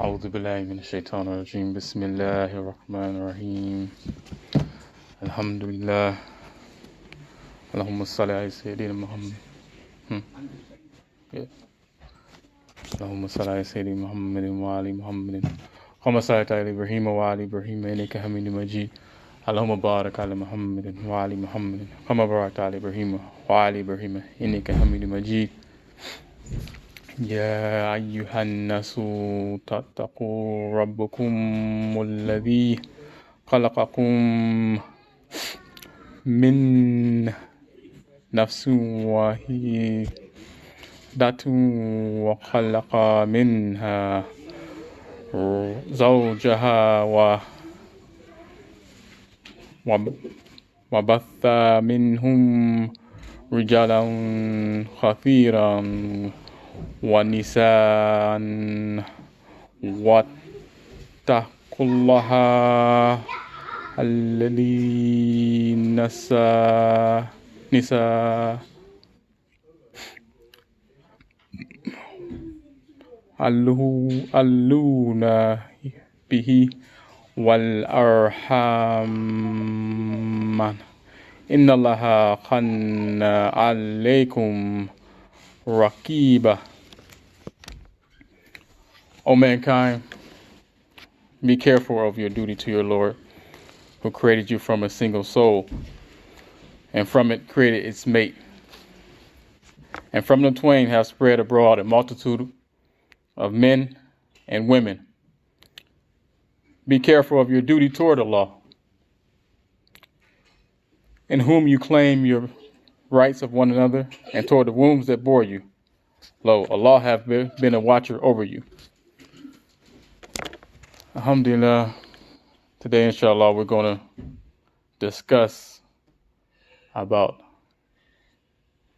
أعوذ بالله من الشيطان الرجيم بسم الله الرحمن الرحيم الحمد لله اللهم صل على سيدنا محمد اللهم صل على سيدنا محمد وعلى محمد كما صليت على إبراهيم وعلى إبراهيم إنك حميد مجيد اللهم بارك على محمد وعلى محمد كما باركت على إبراهيم وعلى إبراهيم إنك حميد مجيد يا أيها الناس اتقوا ربكم الذي خلقكم من نفس واحدة وخلق منها زوجها وبث منهم رجالا كثيرا ونساء واتقوا الله الذي نساء ألون به والأرحام إن الله كان عليكم رقيبا. O mankind, be careful of your duty to your Lord, who created you from a single soul, and from it created its mate. And from them twain have spread abroad a multitude of men and women. Be careful of your duty toward Allah, in whom you claim your rights of one another, and toward the wombs that bore you. Lo, Allah hath been a watcher over you. Alhamdulillah, today inshallah we're going to discuss about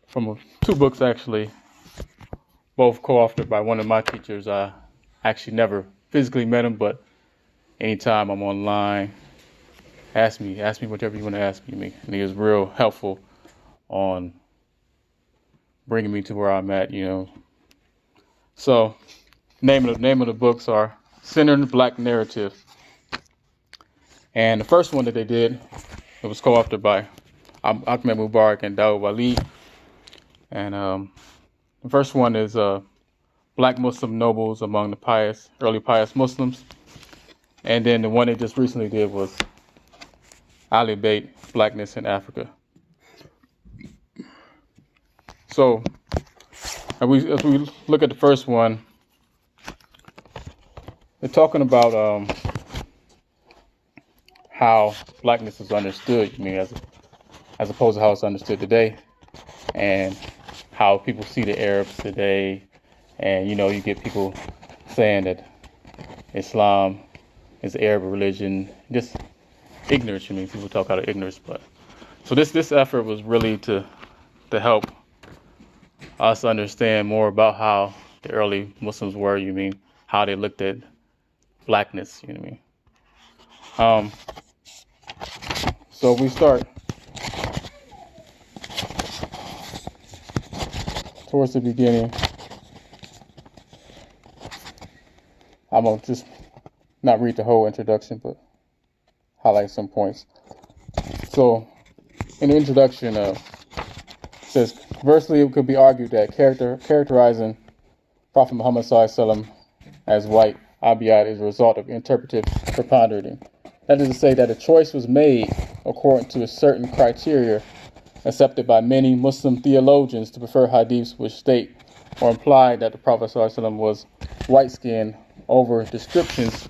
from two books actually, both co-authored by one of my teachers. I actually never physically met him, but anytime I'm online, ask me whatever you want to ask me. And he was real helpful on bringing me to where I'm at, So, name of the books are Centered Black Narrative. And the first one that they did, it was co-authored by Ahmed Mubarak and Dawood Wali. And the first one is Black Muslim Nobles Among the Early Pious Muslims. And then the one they just recently did was Ali Bait, Blackness in Africa. So, as we look at the first one, they're talking about how blackness is understood, as opposed to how it's understood today, and how people see the Arabs today. And you get people saying that Islam is the Arab religion, just ignorance. People talk out of ignorance. But so this effort was really to help us understand more about how the early Muslims were. How they looked at blackness. So we start towards the beginning. I'm gonna just not read the whole introduction, but highlight some points. So, in the introduction, it says, conversely, it could be argued that characterizing Prophet Muhammad ﷺ as white, abiyad, is a result of interpretive preponderating. That is to say that a choice was made according to a certain criteria accepted by many Muslim theologians to prefer hadiths which state or imply that the Prophet ﷺ was white-skinned over descriptions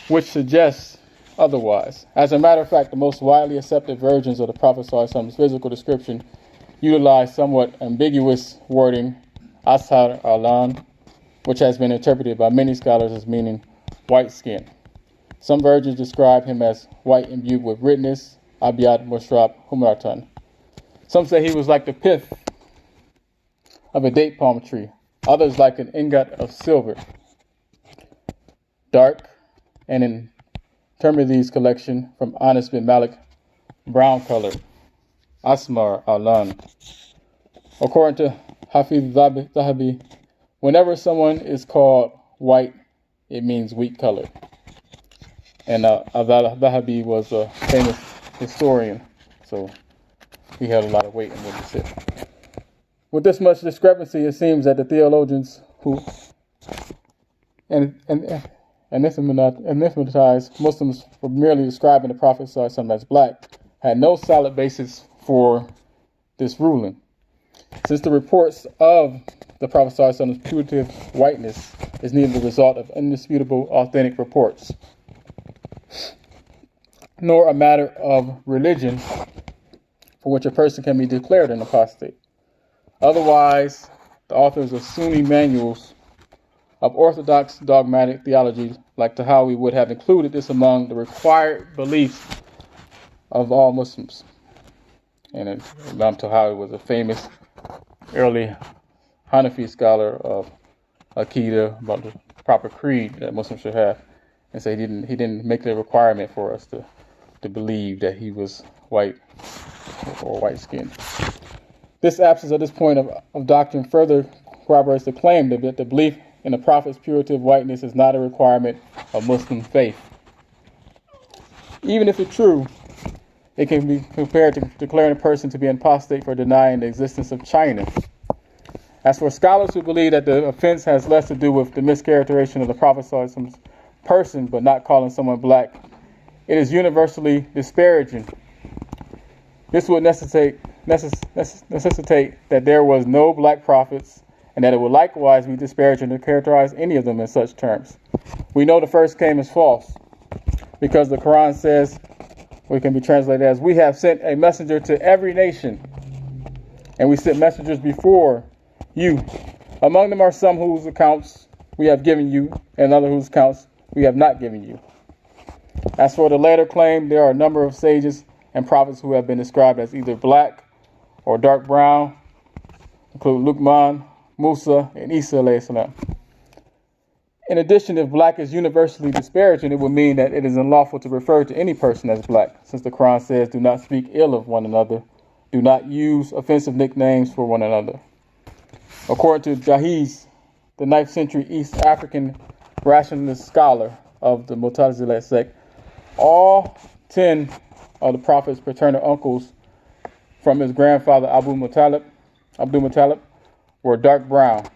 which suggest otherwise. As a matter of fact, the most widely accepted versions of the Prophet ﷺ's physical description utilize somewhat ambiguous wording, ashar alan, which has been interpreted by many scholars as meaning white skin. Some versions describe him as white imbued with redness, abiyad mushrab humratan. Some say he was like the pith of a date palm tree. Others like an ingot of silver, dark, and in Tirmidhi's collection from Anas bin Malik, brown colored, asmar alan. According to Hafiz Zahabi, whenever someone is called white, it means wheat colored. And Al-Dhahabi was a famous historian, so he held a lot of weight in what he said. With this much discrepancy, it seems that the theologians who anathematized Muslims for merely describing the Prophet ﷺ as black had no solid basis for this ruling. Since the reports of the Prophet ﷺ's putative whiteness is neither the result of indisputable authentic reports nor a matter of religion for which a person can be declared an apostate. Otherwise, the authors of Sunni manuals of orthodox dogmatic theology like Tahawi would have included this among the required beliefs of all Muslims. And Imam Tahawi was a famous early Hanafi scholar of Aqidah, about the proper creed that Muslims should have, and so he didn't make the requirement for us to believe that he was white or white skinned. This absence at this point of doctrine further corroborates the claim that the belief in the Prophet's putative whiteness is not a requirement of Muslim faith. Even if it's true, it can be compared to declaring a person to be an apostate for denying the existence of China. As for scholars who believe that the offense has less to do with the mischaracterization of the Prophet's person but not calling someone black, it is universally disparaging. This would necessitate that there was no black prophets, and that it would likewise be disparaging to characterize any of them in such terms. We know the first claim is false, because the Quran says, it can be translated as, we have sent a messenger to every nation, and we sent messengers before you. Among them are some whose accounts we have given you, and other whose accounts we have not given you. As for the latter claim, there are a number of sages and prophets who have been described as either black or dark brown, include Luqman, Musa, and Isa alayhi salam. In addition, if black is universally disparaging, it would mean that it is unlawful to refer to any person as black, since the Quran says, do not speak ill of one another, do not use offensive nicknames for one another. According to Jahiz, the 9th century East African rationalist scholar of the Mu'tazila sect, all 10 of the Prophet's paternal uncles from his grandfather Abdul Muttalib were dark brown.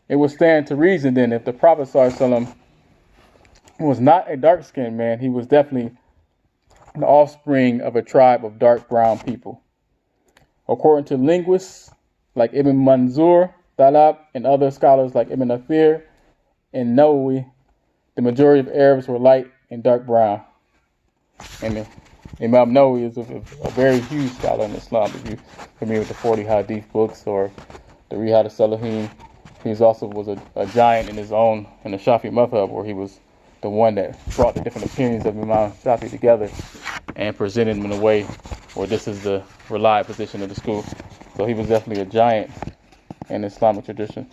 It would stand to reason then, if the Prophet ﷺ was not a dark-skinned man, he was definitely the offspring of a tribe of dark brown people. According to linguists like Ibn Manzur, Talab, and other scholars like Ibn Athir and Nawawi, the majority of Arabs were light and dark brown. And Imam Nawawi is a very huge scholar in Islam. If you're familiar with the 40 Hadith books or the Riyadh al-Salihin, he also was a giant in his own, in the Shafi madhab, where he was the one that brought the different opinions of Imam Shafi together and presented them in a way where this is the relied position of the school. So he was definitely a giant in Islamic tradition.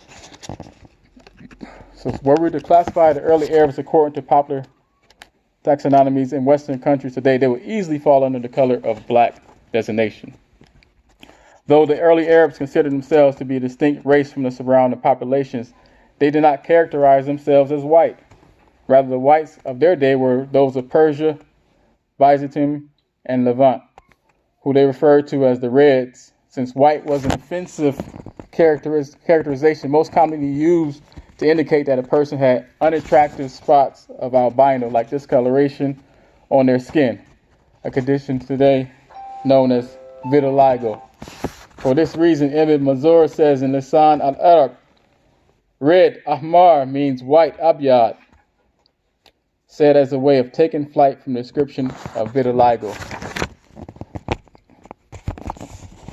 So were we to classify the early Arabs according to popular taxonomies in Western countries today, they would easily fall under the color of black designation. Though the early Arabs considered themselves to be a distinct race from the surrounding populations, they did not characterize themselves as white. Rather, the whites of their day were those of Persia, Byzantium, and Levant, who they referred to as the Reds, since white was an offensive characterization most commonly used to indicate that a person had unattractive spots of albino, like discoloration, on their skin, a condition today known as vitiligo. For this reason, Ibn Manzur says in Lisan al-Arab, red, ahmar, means white, abyad, said as a way of taking flight from the description of vitiligo.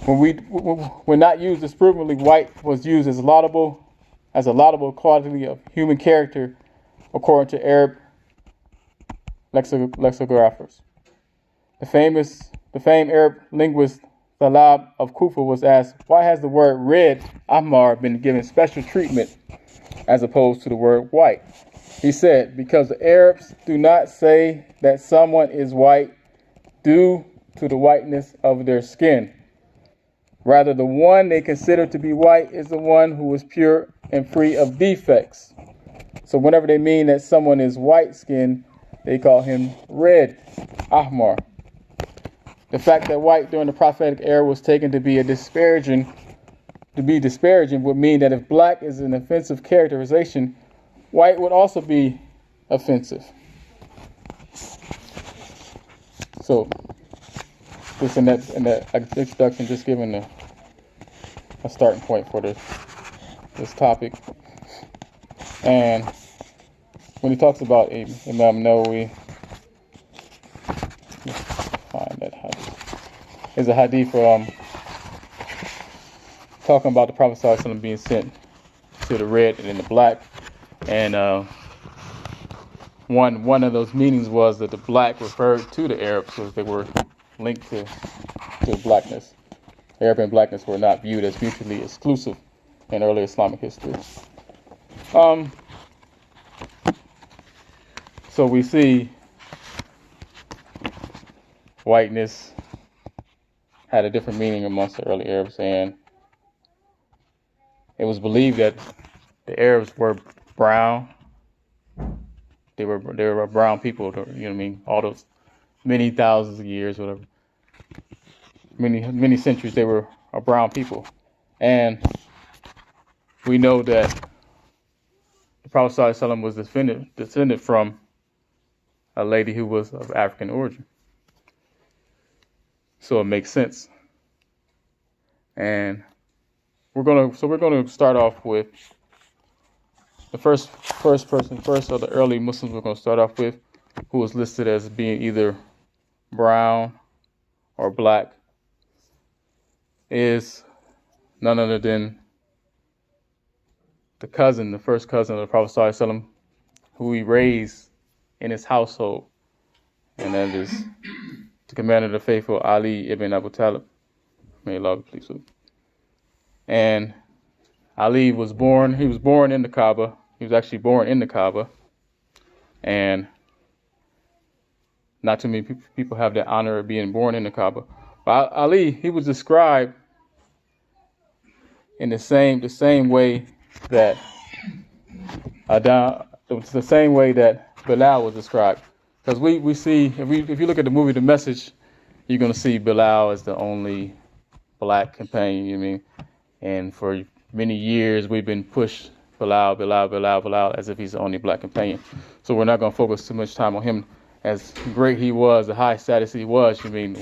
When not used disapprovingly, white was used as a laudable quality of human character, according to Arab lexicographers. The famed Arab linguist Talab of Kufa was asked, why has the word red, ahmar, been given special treatment as opposed to the word white? He said, because the Arabs do not say that someone is white due to the whiteness of their skin. Rather, the one they consider to be white is the one who is pure and free of defects. So whenever they mean that someone is white skinned, they call him red, ahmar. The fact that white during the prophetic era was taken to be disparaging would mean that if black is an offensive characterization, white would also be offensive. So, just in that introduction, just giving a starting point for this topic. And when he talks about Imam Nawawi, let's find that hadith. There's a hadith talking about the Prophet ﷺ being sent to the red and then the black. And one of those meanings was that the black referred to the Arabs because they were linked to blackness. Arab and blackness were not viewed as mutually exclusive in early Islamic history. So we see whiteness had a different meaning amongst the early Arabs, and it was believed that the Arabs were brown. They were brown people, you know what I mean? All those many thousands of years, whatever. Many centuries, they were a brown people. And we know that the Prophet ﷺ was descended from a lady who was of African origin. So it makes sense. And we're gonna start off with the first of the early Muslims we're gonna start off with, who was listed as being either brown or black, is none other than the first cousin of the Prophet ﷺ, who he raised in his household, and that is the commander of the faithful, Ali ibn Abu Talib. May Allah be pleased with him. And Ali was born in the Kaaba. He was actually born in the Kaaba. And not too many people have the honor of being born in the Kaaba. But Ali, he was described in the same way that Bilal was described. Because we see, if you look at the movie The Message, you're going to see Bilal as the only black companion, you know what I mean? And for many years, we've been pushed Bilal, as if he's the only black companion. So we're not going to focus too much time on him. As great he was, the high status he was, you mean,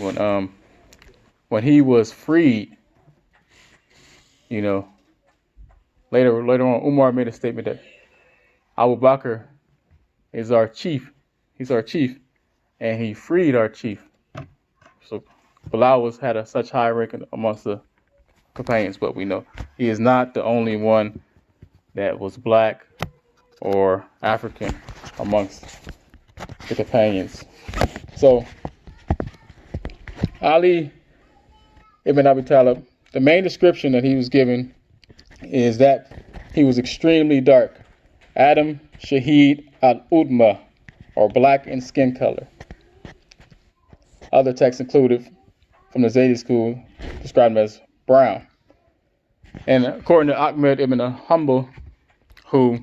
when he was freed, you know, later on, Umar made a statement that Abu Bakr is our chief. He's our chief, and he freed our chief. So Bilal had such high rank amongst the companions, but we know he is not the only one that was black or African amongst the companions. So Ali ibn Abi Talib, the main description that he was given is that he was extremely dark, Adam Shahid al-Udma, or black in skin color. Other texts included from the Zaydi school described him as brown. And according to Ahmed ibn Hanbal, who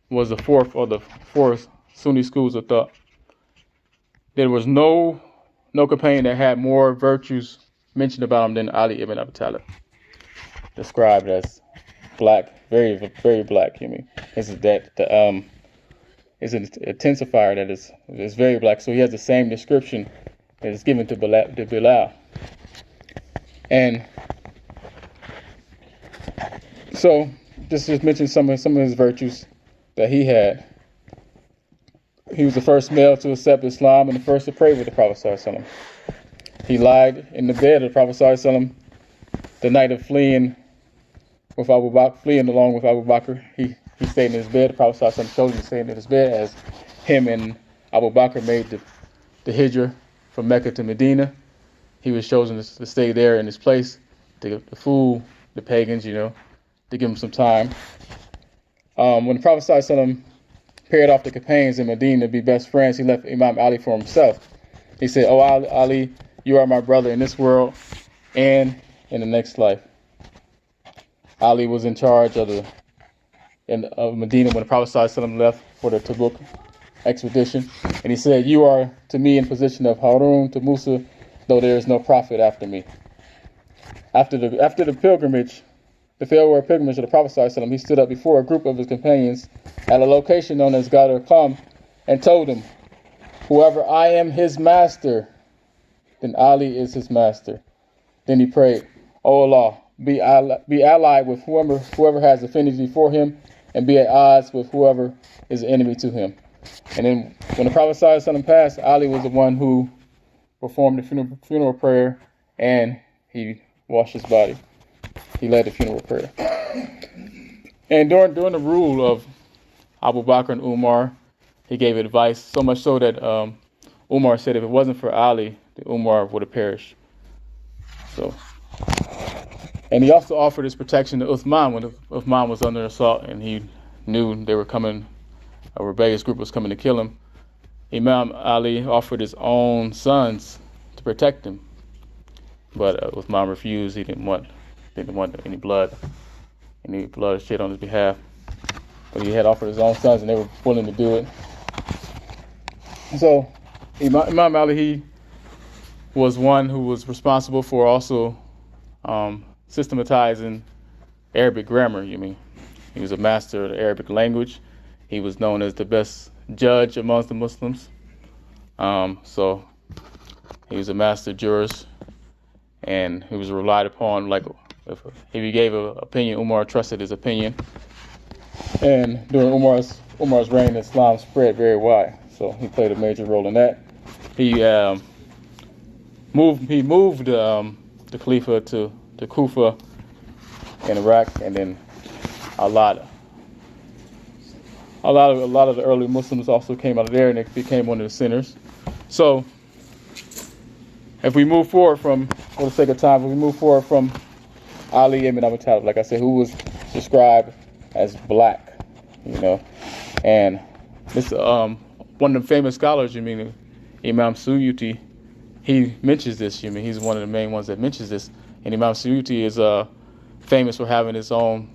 was the fourth of the four Sunni schools of thought, there was no companion that had more virtues mentioned about him than Ali ibn Abi Talib, described as black, very, very black. You mean this is that is an intensifier that is very black. So he has the same description that is given to Bilal. And so just mention some of his virtues that he had. He was the first male to accept Islam and the first to pray with the Prophet ﷺ. He lied in the bed of the Prophet ﷺ the night of fleeing along with Abu Bakr. He stayed in his bed. The Prophet ﷺ chose him to stay in his bed as him and Abu Bakr made the hijrah from Mecca to Medina. He was chosen to stay there in his place to fool the pagans, you know, to give him some time. When the Prophet ﷺ paired off the companions in Medina to be best friends, he left Imam Ali for himself. He said, "Oh Ali, you are my brother in this world and in the next life." Ali was in charge of in Medina when the Prophet ﷺ left for the Tabuk expedition. And he said, "You are to me in position of Harun to Musa, though there is no prophet after me." After the pilgrimage, the farewell pilgrimage of the Prophet ﷺ, he stood up before a group of his companions at a location known as Gadar Qam and told them, "Whoever I am his master, then Ali is his master." Then he prayed, "O Allah, be allied with whoever has affinity for him, and be at odds with whoever is an enemy to him." And then when the Prophet ﷺ passed, Ali was the one who performed the funeral prayer, and he washed his body. He led the funeral prayer. And during the rule of Abu Bakr and Umar, he gave advice, so much so that Umar said if it wasn't for Ali, Umar would have perished. So, and he also offered his protection to Uthman when Uthman was under assault and he knew they were coming, a rebellious group was coming to kill him. Imam Ali offered his own sons to protect him, but Uthman refused. He didn't want any blood shed on his behalf. But he had offered his own sons, and they were willing to do it. So Imam Ali, he was one who was responsible for also systematizing Arabic grammar. He was a master of the Arabic language. He was known as the best judge amongst the Muslims. So he was a master jurist, and he was relied upon. Like if he gave an opinion, Umar trusted his opinion. And during Umar's reign, Islam spread very wide. So he played a major role in that. He moved the Khalifa to Kufa in Iraq, and then a lot of the early Muslims also came out of there, and it became one of the centers. So if we move forward for the sake of time, from Ali ibn Abi Talib, like I said, who was described as black, and this one of the famous scholars, Imam Suyuti, he mentions this. He's one of the main ones that mentions this. And Imam Suyuti is famous for having his own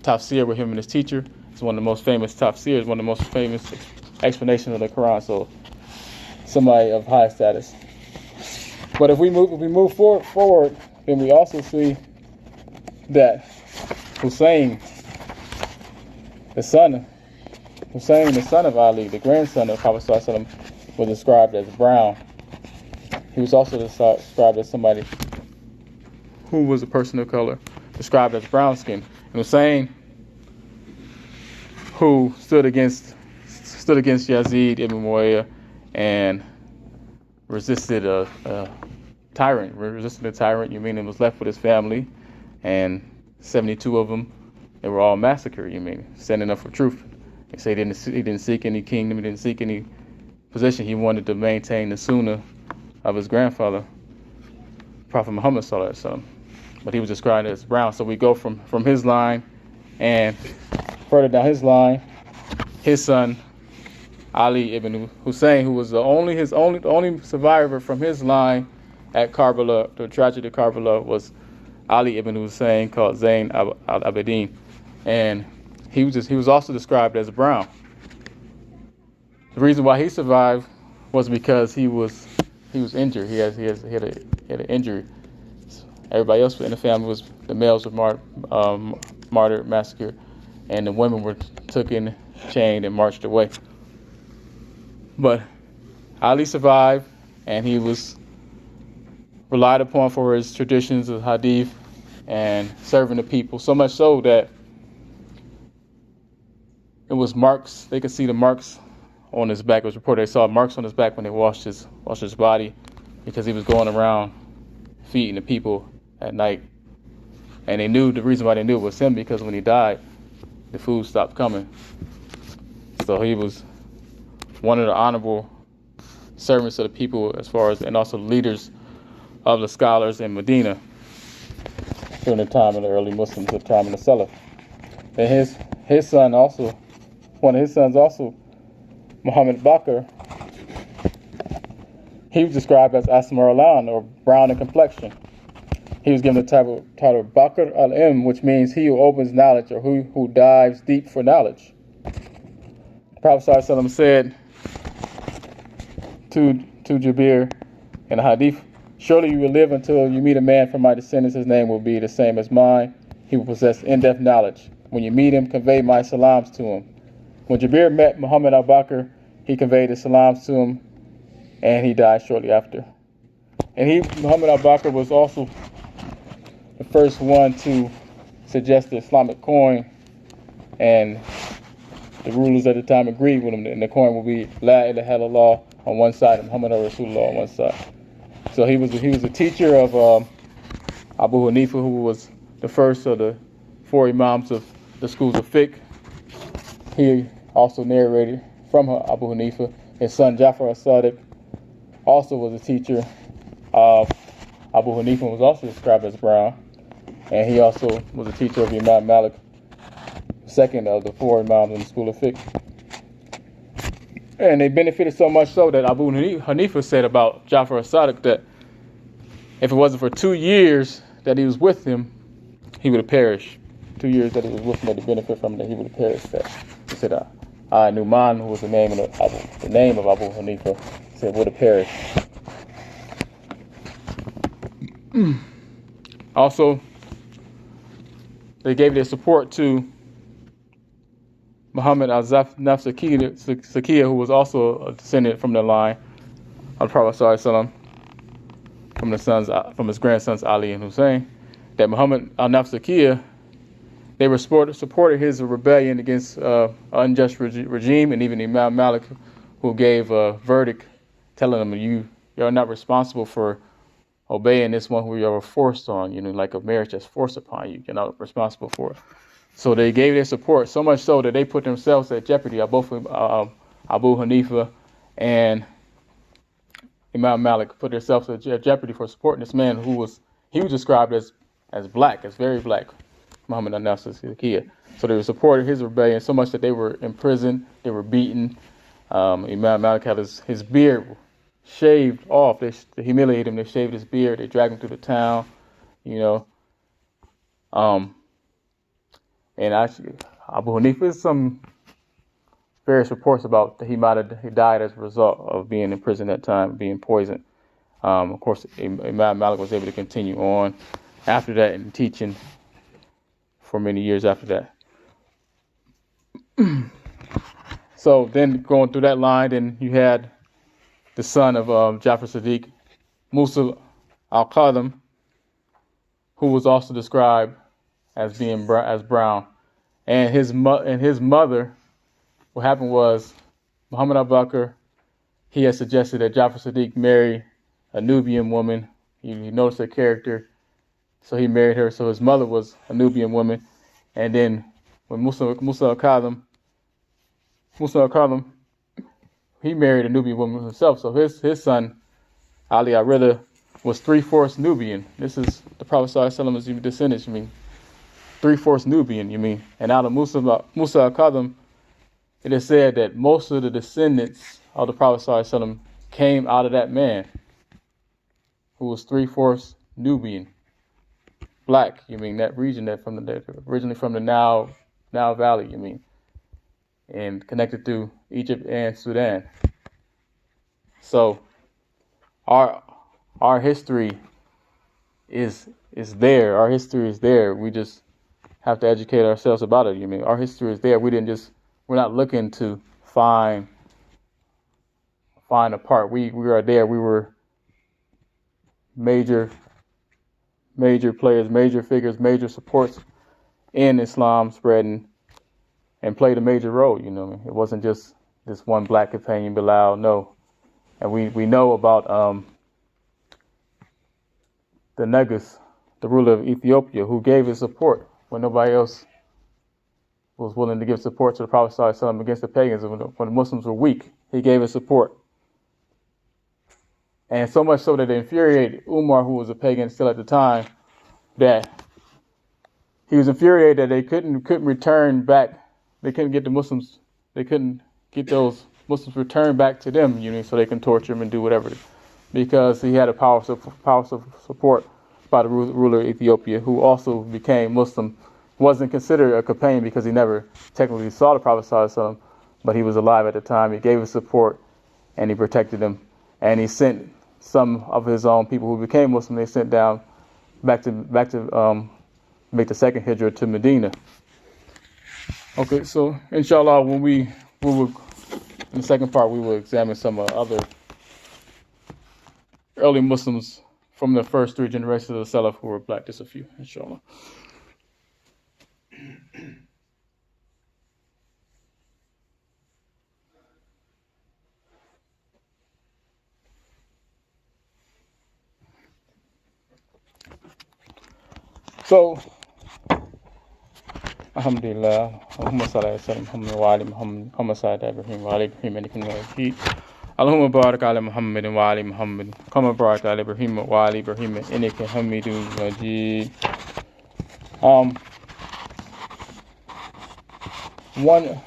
tafsir with him and his teacher. It's one of the most famous tafsirs, one of the most famous explanations of the Quran. So somebody of high status. But if we move forward, then we also see that Hussein, the son of Ali, the grandson of Prophet ﷺ, was described as brown. He was also described as somebody who was a person of color, described as brown skin. And Hussein, who stood against Yazid ibn Muawiyah and resisted a tyrant. And was left with his family, and 72 of them, they were all massacred. Standing up for truth. They say he didn't seek any kingdom, he didn't seek any position. He wanted to maintain the sunnah of his grandfather, Prophet Muhammad sallallahu alaihi wasallam. But he was described as brown. So we go from his line, and further down his line, his son Ali ibn Hussein, who was the only survivor from his line at Karbala, the tragedy of Karbala, was Ali ibn Hussein, called Zain al-Abidin, and he was also described as brown. The reason why he survived was because he was injured. He had an injury. Everybody else in the family the males were martyred, massacred, and the women were taken, chained, and marched away. But Ali survived, and he was relied upon for his traditions of hadith and serving the people, so much so that it was marks. They could see the marks on his back. It was reported they saw marks on his back when they washed his body, because he was going around feeding the people at night. And they knew the reason why they knew it was him, because when he died, the food stopped coming. So he was one of the honorable servants of the people, and also leaders of the scholars in Medina during the time of the early Muslims, the time of the Salaf. And his son also, one of his sons also, Muhammad Bakr, he was described as Asmar Alan, or brown in complexion. He was given the title Bakr al-Ilm, which means he who opens knowledge, or who dives deep for knowledge. The Prophet ﷺ said to Jabir in a hadith, surely you will live until you meet a man from my descendants. His name will be the same as mine. He will possess in-depth knowledge. When you meet him, convey my salams to him. When Jabir met Muhammad al-Bakr, he conveyed his salams to him, and he died shortly after. And Muhammad al-Bakr was also the first one to suggest the Islamic coin, and the rulers at the time agreed with him, and the coin will be La ilaha illallah on one side and Muhammad al-Rasulullah on one side. So he was a teacher of Abu Hanifa, who was the first of the 4 imams of the schools of fiqh. He also narrated from Abu Hanifa. His son Ja'far as-Sadiq also was a teacher of Abu Hanifa, was also described as brown, and he also was a teacher of Imam Malik, second of the 4 imams in the school of fiqh. And they benefited so much so that Abu Hanifa said about Ja'far as-Sadiq that if it wasn't for 2 years that he was with him, he would have perished. 2 years that he was with him, that he benefited from, that he would have perished. That he said, Numan, who was the name of Abu Hanifa, said would have perished. Also, they gave their support to Muhammad al-Nafsakiya, who was also a descendant from the line of the Prophet ﷺ, from his grandsons Ali and Hussein. That Muhammad al-Nafsakiya, they supported his rebellion against unjust regime, and even Imam Malik, who gave a verdict telling them, you're not responsible for obeying this one who you are forced on, like a marriage that's forced upon you. You're not responsible for it. So they gave their support, so much so that they put themselves at jeopardy. Both Abu Hanifa and Imam Malik put themselves at jeopardy for supporting this man who was described as black, as very black, Muhammad al-Nafsakiya. So they supported his rebellion so much that they were imprisoned, they were beaten. Imam Malik had his beard shaved off. They humiliated him. They shaved his beard. They dragged him through the town, And actually, Abu Hanifa, is some various reports about that he died as a result of being in prison at that time, being poisoned. Of course, Imam Malik was able to continue on after that and teaching for many years after that. So then going through that line, then you had the son of Ja'far Sadiq, Musa al-Qadhim, who was also described as being as brown. And his mother, what happened was Muhammad al-Bakr, he had suggested that Ja'far Sadiq marry a Nubian woman. He noticed her character, so he married her. So his mother was a Nubian woman. And then when Musa al-Qadhim, he married a Nubian woman himself. So his son, Ali al-Rida, was 3/4 Nubian. This is the Prophet ﷺ's descendants, 3/4 Nubian, And out of Musa al-Qadhim, it is said that most of the descendants of the Prophet ﷺ came out of that man, who was 3/4 Nubian. Black, that region originally from the Nile Valley, and connected through Egypt and Sudan. So our history is there. Our history is there. We just have to educate ourselves about it. Our history is there. We're not looking to find a part. We are there. We were major players, major figures, major supports in Islam spreading, and played a major role. It wasn't just this one black companion, Bilal. No, and we know about the Negus, the ruler of Ethiopia, who gave his support when nobody else was willing to give support to the Prophet ﷺ against the pagans. When the Muslims were weak, he gave his support. And so much so that it infuriated Umar, who was a pagan still at the time, that he was infuriated that they couldn't return back. They couldn't get the Muslims. They couldn't get those Muslims returned back to them, so they can torture him and do whatever, because he had a powerful support by the ruler of Ethiopia, who also became Muslim. Wasn't considered a companion because he never technically saw the Prophet ﷺ, but he was alive at the time. He gave his support and he protected him. And he sent some of his own people who became Muslim. They sent down back to make the second hijrah to Medina. Okay, so inshallah, when we will in the second part we will examine some other early Muslims from the first three generations of the Salaf who were black. Just a few, inshallah. So, alhamdulillah, Allahumma salli ala Muhammad wa ali Muhammad salli Ibrahim wa ali Ibrahim innaka Hamidum Majid. Allahumma barik ala Muhammad wa ali Muhammad kama barakta ala Ibrahim wa ali Ibrahim innaka Hamidum Majid. One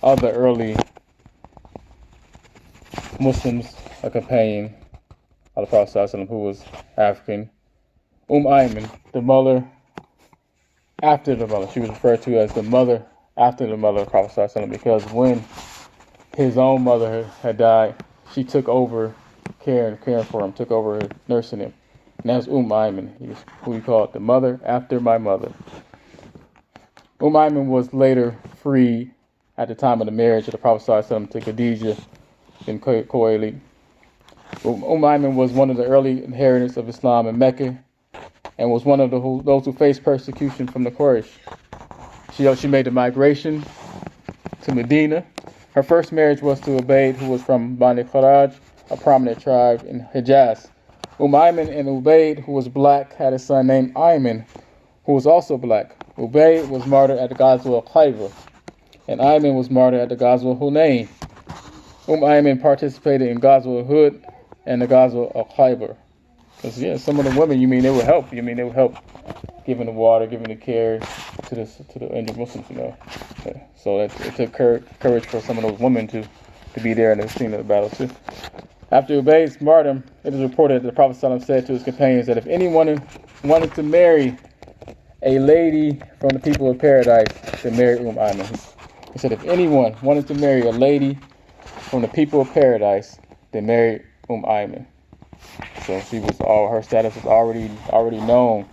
of the early Muslims, a companion of the Prophet ﷺ, who was African, Ayman, the mother after the mother. She was referred to as the mother after the mother of the Prophet ﷺ, because when his own mother had died, she took over caring for him, took over nursing him. And that's Ayman. He was who we call it the mother after my mother. Ayman was later freed at the time of the marriage of the Prophet ﷺ to Khadijah in Khuwaylid. Ayman was one of the early inheritors of Islam in Mecca and was one of those who faced persecution from the Quraysh. She made the migration to Medina. Her first marriage was to Ubayd, who was from Bani Kharaj, a prominent tribe in Hijaz. Ayman and Ubayd, who was black, had a son named Ayman, who was also black. Ubayd was martyred at the Ghazwa of Khaybar, and Ayman was martyred at the Ghazwa of Hunayn. Ayman participated in Ghazwa Uhud and the Ghazwa of Khaybar. Because some of the women, they would help. They would help giving the water, giving the care to the injured Muslims. So it took courage for some of those women to be there in the scene of the battle too. After Ubayd's martyrdom, it is reported that the Prophet ﷺ said to his companions that if anyone wanted to marry a lady from the people of paradise, then marry Ayman. He said if anyone wanted to marry a lady from the people of paradise, then marry Ayman. So her status was already known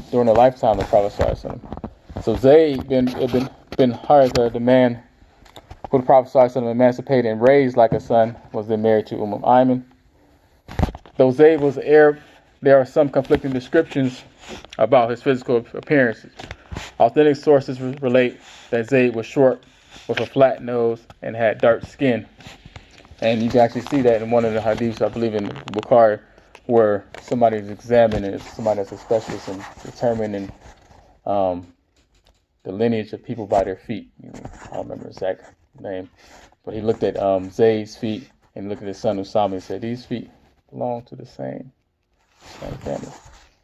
during the lifetime of the Prophet ﷺ. So Zayd bin Haritha, the man who the Prophet ﷺ emancipated and raised like a son, was then married to Ayman. Though Zayd was Arab, there are some conflicting descriptions about his physical appearance. Authentic sources relate that Zayd was short with a flat nose and had dark skin. And you can actually see that in one of the hadiths, I believe in Bukhari, where somebody is examining, somebody that's a specialist in determining the lineage of people by their feet. I don't remember the exact name, but he looked at Zayd's feet and looked at his son Usama and said, these feet belong to the same family.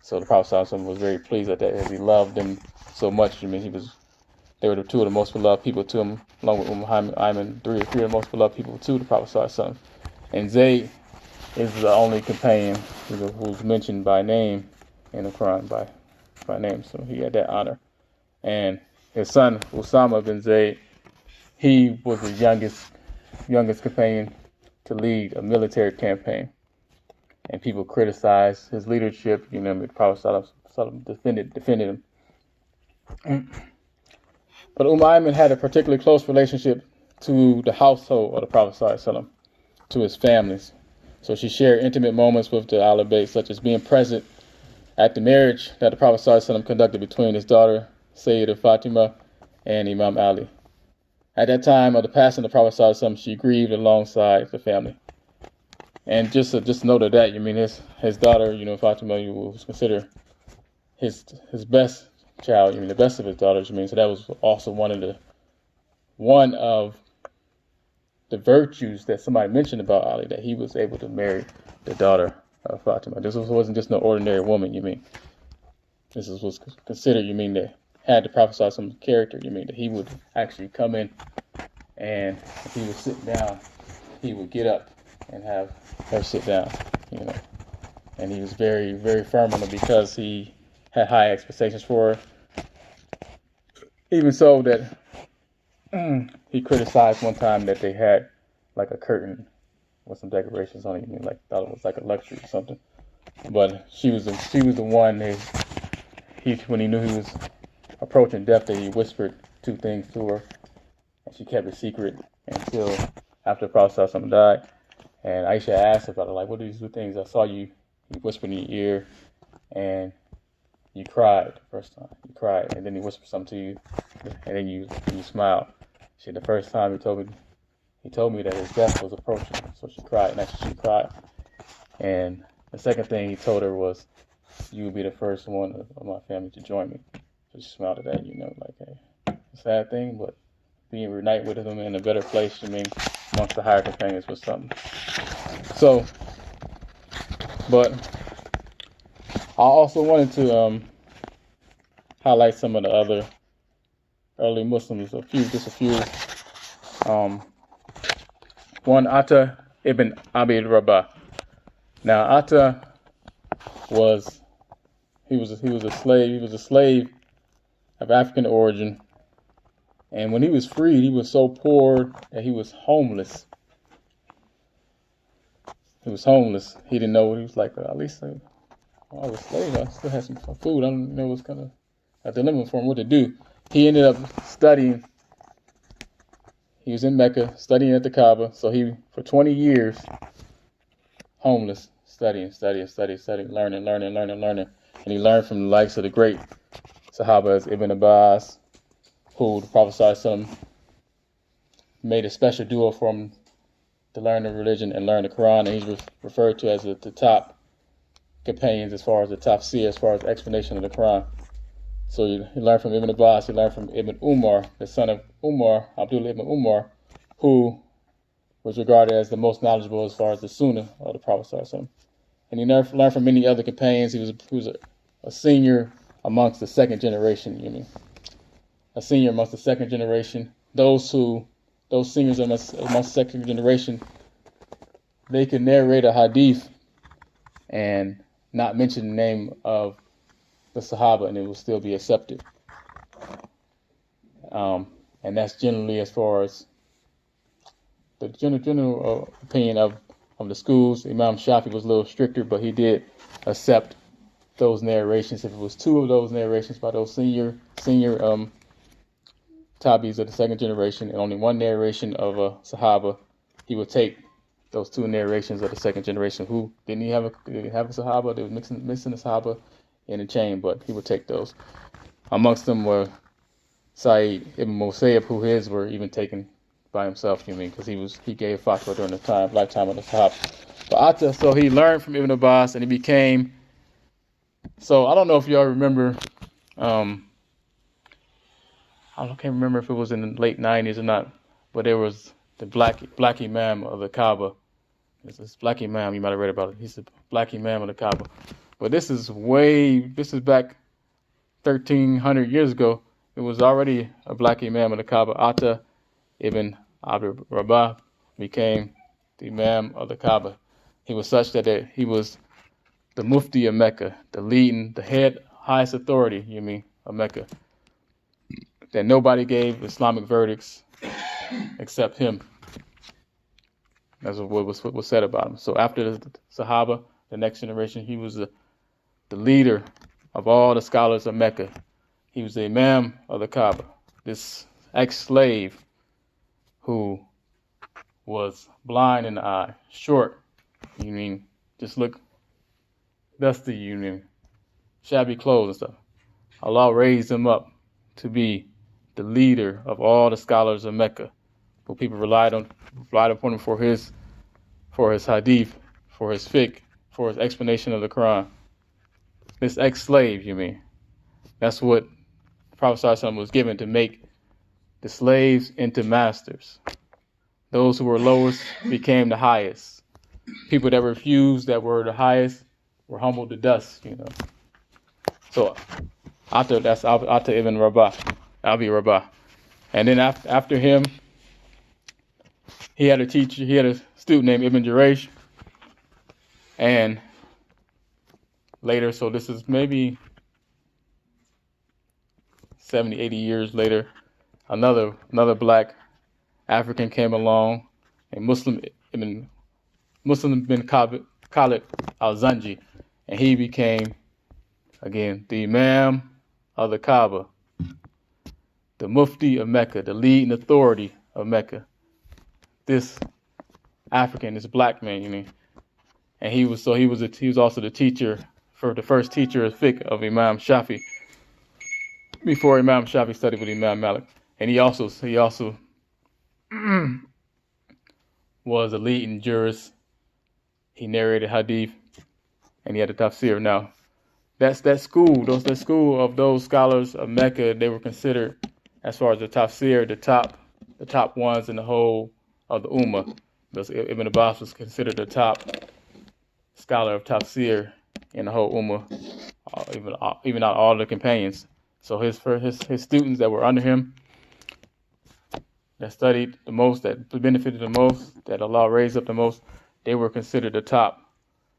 So the Prophet ﷺ was very pleased at that, as he loved them so much. They were the two of the most beloved people to him, along with Ayman, three of the most beloved people to the Prophet ﷺ. And Zayd is the only companion who's mentioned by name in the Quran, by name. So he had that honor. And his son, Usama bin Zayd, he was the youngest companion to lead a military campaign. And people criticized his leadership. The Prophet ﷺ defended him. But Ayman had a particularly close relationship to the household of the Prophet ﷺ, to his families. So she shared intimate moments with the Ahlul Bayt, such as being present at the marriage that the Prophet ﷺ conducted between his daughter, Sayyidah Fatima, and Imam Ali. At that time of the passing of the Prophet ﷺ, she grieved alongside the family. And just to note of that, his daughter, Fatima, was considered his best child, the best of his daughters. So that was also one of the virtues that somebody mentioned about Ali, that he was able to marry the daughter of Fatima. This wasn't just no ordinary woman. This was considered. That had the Prophet ﷺ character. That he would actually come in, and if he was sitting down, he would get up and have her sit down. and he was very, very firm on it because he had high expectations for her. Even so that he criticized one time that they had like a curtain with some decorations on it. You know, like thought it was like a luxury or something. But she was the one that when he knew he was approaching death, that he whispered two things to her, and she kept it secret until after the Prophet died. And Aisha asked about it, like, what are these two things? I saw you whispered in your ear, and you cried the first time. You cried, and then he whispered something to you, and then you smiled. She said, the first time he told me that his death was approaching, so she cried, and actually she cried. And the second thing he told her was, you would be the first one of my family to join me. So she smiled at that, like, hey, a sad thing, but being reunited with him in a better place, amongst the higher companions was something. So, but I also wanted to highlight some of the other early Muslims, just a few. One, Atta ibn Abi Rabah. Now, Atta was a slave. He was a slave of African origin, and when he was freed, he was so poor that he was homeless. He was homeless. He didn't know what he was like. At least I was a slave. I still had some food. I don't know what's kind of a dilemma for him what to do. He ended up studying. He was in Mecca studying at the Kaaba. So he, for 20 years, homeless, studying, learning. And he learned from the likes of the great Sahabas, Ibn Abbas, who the Prophet ﷺ made a special dua for him to learn the religion and learn the Quran. And he's referred to as the top companions as far as the top seer, as far as explanation of the Quran. So he learned from Ibn Abbas, he learned from Ibn Umar, the son of Umar, Abdullah ibn Umar, who was regarded as the most knowledgeable as far as the Sunnah of the Prophet ﷺ. And he learned from many other companions. He was a senior amongst the second generation, A senior amongst the second generation. Those seniors amongst the second generation, they could narrate a hadith and not mention the name of the Sahaba, and it will still be accepted. And that's generally as far as the general opinion of the schools. Imam Shafi was a little stricter, but he did accept those narrations. If it was two of those narrations by those senior Tabis of the second generation and only one narration of a Sahaba, he would take those two narrations of the second generation. Who didn't he have a Sahaba? They were missing the Sahaba in a chain, but he would take those. Amongst them were Sa'id ibn Musayyib, who his were even taken by himself, because he gave fatwa during the lifetime of the Sahaba. But Atta, so he learned from Ibn Abbas, and he became. So I don't know if y'all remember. I can't remember if it was in the late 90s or not, but there was the black imam of the Kaaba. This black imam, you might have read about it. He's the black imam of the Kaaba. But this is back 1,300 years ago. It was already a black imam of the Kaaba. Atta ibn Abi Rabah became the imam of the Kaaba. He was such that he was the mufti of Mecca, the head, highest authority, of Mecca. That nobody gave Islamic verdicts except him. That's what was said about him. So after the Sahaba, the next generation, he was the leader of all the scholars of Mecca. He was the imam of the Kaaba. This ex-slave who was blind in the eye, short, just look dusty, shabby clothes and stuff. Allah raised him up to be the leader of all the scholars of Mecca, who people relied upon him for his hadith, for his fiqh, for his explanation of the Quran. This ex-slave, that's what the Prophet ﷺ was given, to make the slaves into masters. Those who were lowest became the highest. People that refused, that were the highest, were humbled to dust, So that's Atta ibn Abi Rabah. And then after him, he had a student named Ibn Jurayj, and later, so this is maybe 70, 80 years later, another black African came along, a Muslim bin Khalid al-Zanji, and he became, again, the Imam of the Kaaba, the Mufti of Mecca, the leading authority of Mecca. This African, this black man, and he was also the teacher, for the first teacher of fiqh of Imam Shafi, before Imam Shafi studied with Imam Malik. And he also was a leading jurist. He narrated hadith, and he had a tafsir. Now, that school of those scholars of Mecca, they were considered, as far as the tafsir, the top ones in the whole of the Ummah. Because Ibn Abbas was considered the top scholar of tafsir in the whole Ummah, even out all the companions. So his students that were under him, that studied the most, that benefited the most, that Allah raised up the most, they were considered the top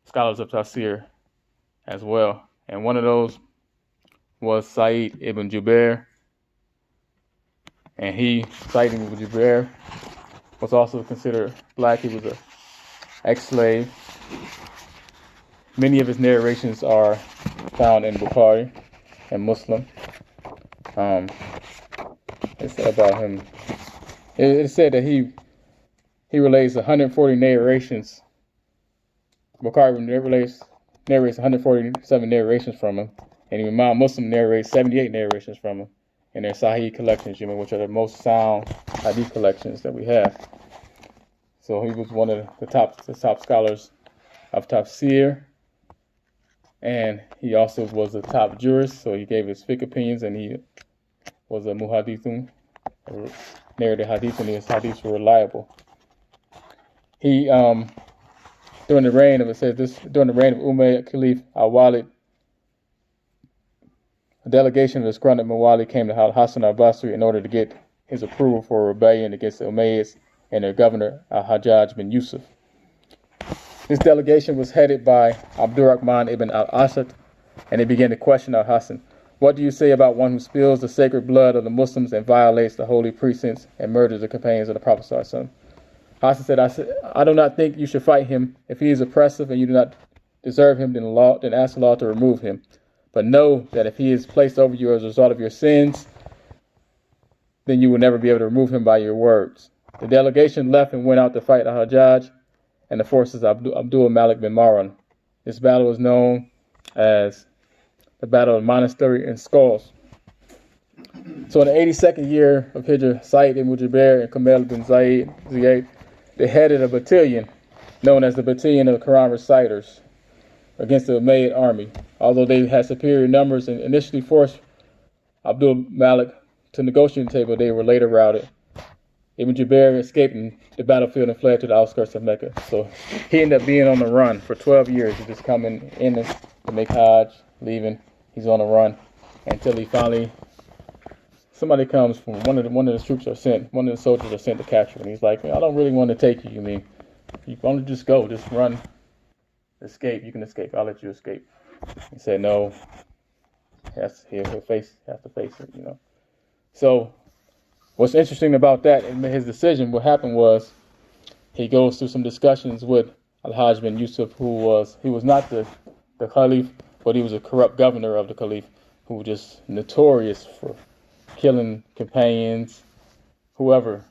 scholars of tafsir as well. And one of those was Sa'id ibn Jubair. And Sa'id ibn Jubair, was also considered black. He was an ex-slave. Many of his narrations are found in Bukhari and Muslim. It said about him. It said that he relays 140 narrations. Bukhari narrates 147 narrations from him, and Imam Muslim narrates 78 narrations from him in their Sahih collections, which are the most sound hadith collections that we have. So he was one of the top scholars of tafsir, and he also was a top jurist. So he gave his fiqh opinions, and he was a muhadithun, narrated hadith, and his hadiths were reliable. He during the reign of Umayyad Caliph al-Walid, a delegation of the disgruntled Mawali came to Al-Hasan al-Basri in order to get his approval for a rebellion against the Umayyads and their governor al-Hajjaj bin Yusuf. This delegation was headed by Abdurrahman ibn al-Asad, and they began to question al-Hasan. What do you say about one who spills the sacred blood of the Muslims and violates the holy precincts and murders the companions of the Prophet sallallahu alaihi wasallam? Hasan said, I do not think you should fight him. If he is oppressive and you do not deserve him, then ask Allah to remove him. But know that if he is placed over you as a result of your sins, then you will never be able to remove him by your words. The delegation left and went out to fight al-Hajjaj and the forces of Abdul Malik bin Marwan. This battle is known as the Battle of the Monastery and Skulls. So in the 82nd year of Hijrah, Sa'id ibn Jubair and Kamel bin Ziyad, they headed a battalion known as the Battalion of Quran Reciters against the Umayyad army. Although they had superior numbers and initially forced Abdul Malik to the negotiating table, they were later routed. Ibn Jubair escaped the battlefield and fled to the outskirts of Mecca. So he ended up being on the run for 12 years. He just coming in to make Hajj, leaving. He's on the run until he finally, somebody comes from one of the troops are sent, one of the soldiers are sent to capture him. He's like, I don't really want to take you. You mean, you want to just go, just run, escape. You can escape. I'll let you escape. He said no. He'll have to face it. So what's interesting about that in his decision, what happened was he goes through some discussions with Al-Hajj bin Yusuf, he was not the Caliph, but he was a corrupt governor of the Caliph, who was just notorious for killing companions, whoever.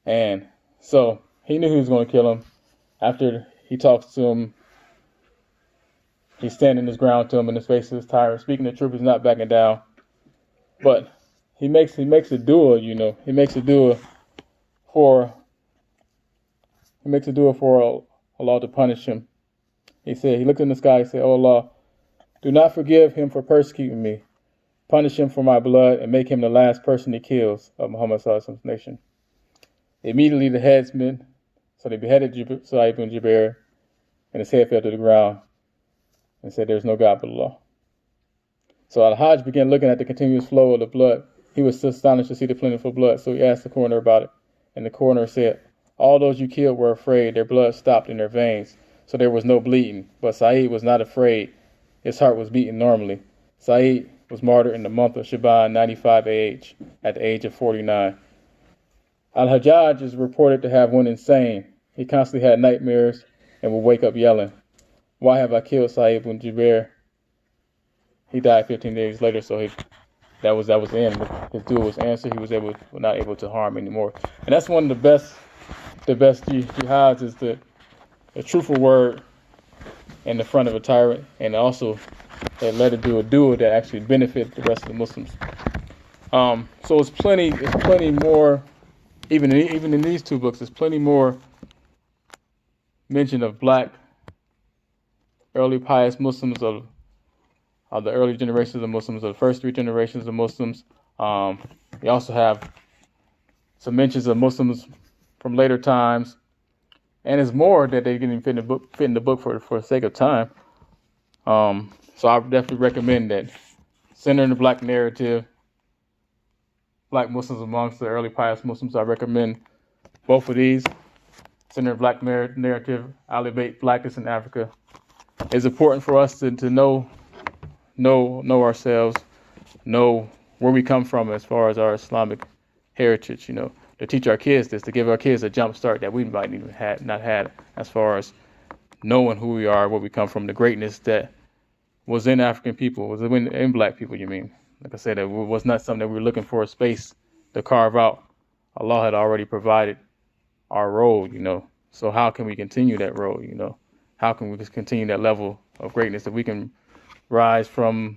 And so he knew he was going to kill him. After he talks to him, he's standing his ground to him in his face of his tyrant, speaking the truth, he's not backing down. But he makes a dua, he makes a dua for Allah to punish him. He looked in the sky, he said, "Oh Allah, do not forgive him for persecuting me. Punish him for my blood and make him the last person he kills of Muhammad sallallahu alaihi wasallam's nation." Immediately the headsmen, so they beheaded Sa'id ibn Jubair, and his head fell to the ground and said, "There's no God but Allah." So Al-Hajj began looking at the continuous flow of the blood. He was astonished to see the plentiful blood, so he asked the coroner about it. And the coroner said, "All those you killed were afraid. Their blood stopped in their veins, so there was no bleeding. But Sa'id was not afraid, his heart was beating normally. Saeed was martyred in the month of Shaban 95 AH at the age of 49. Al-Hajjaj is reported to have went insane. He constantly had nightmares and would wake up yelling, "Why have I killed Saeed ibn Jubair?" He died 15 days later, so that was the end. His duel was answered. He was not able to harm anymore. And that's one of the best jihads is the truthful word in the front of a tyrant, and also they let it do a duel that actually benefit the rest of the Muslims. So it's plenty more. Even in these two books, there's plenty more mention of black early pious Muslims of the early generations of Muslims, of the first 3 generations of Muslims. We also have some mentions of Muslims from later times, and there's more that they didn't fit in the book for the sake of time. So I would definitely recommend that. Centering the black narrative, black Muslims amongst the early pious Muslims. I recommend both of these. Centering black narrative, elevate blackness in Africa. It's important for us to know ourselves, know where we come from as far as our Islamic heritage, to teach our kids this, to give our kids a jump start that we might even not had as far as knowing who we are, where we come from, the greatness that was in African people, was in black people, Like I said, it was not something that we were looking for a space to carve out. Allah had already provided our role, So how can we continue that role, How can we just continue that level of greatness that we can rise from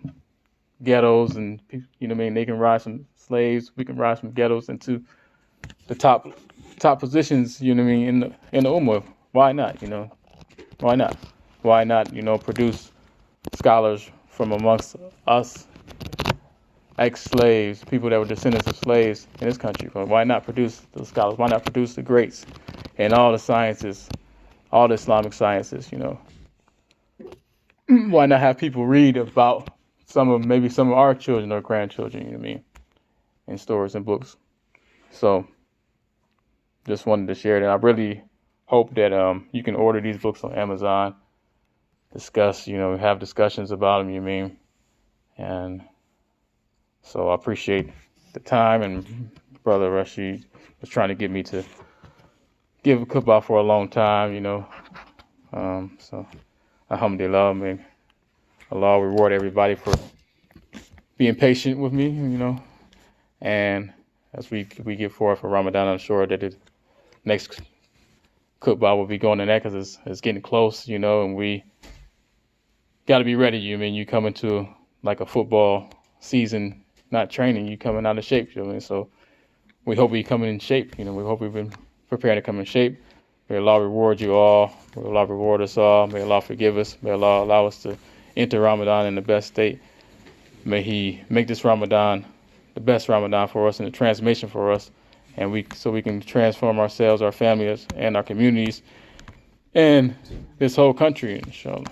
ghettos and, they can rise from slaves, we can rise from ghettos into the top positions, in the Ummah. Why not, Why not? Why not, produce scholars from amongst us, ex-slaves, people that were descendants of slaves in this country? Why not produce those scholars? Why not produce the greats in all the sciences, all the Islamic sciences, Why not have people read about some of our children or grandchildren, in stories and books? So just wanted to share that. I really hope that you can order these books on Amazon, discuss, have discussions about them, And so I appreciate the time, and Brother Rashid was trying to get me to give a khutbah for a long time, So alhamdulillah, may Allah reward everybody for being patient with me, And as we get forward for Ramadan, I'm sure that the next khutbah will be going in that because it's getting close, and we got to be ready. You come into like a football season, not training, you coming out of shape. So we hope we coming in shape. We hope we've been preparing to come in shape. May Allah reward you all. May Allah reward us all. May Allah forgive us. May Allah allow us to enter Ramadan in the best state. May He make this Ramadan the best Ramadan for us and the transformation for us, and so we can transform ourselves, our families, and our communities, and this whole country, inshallah.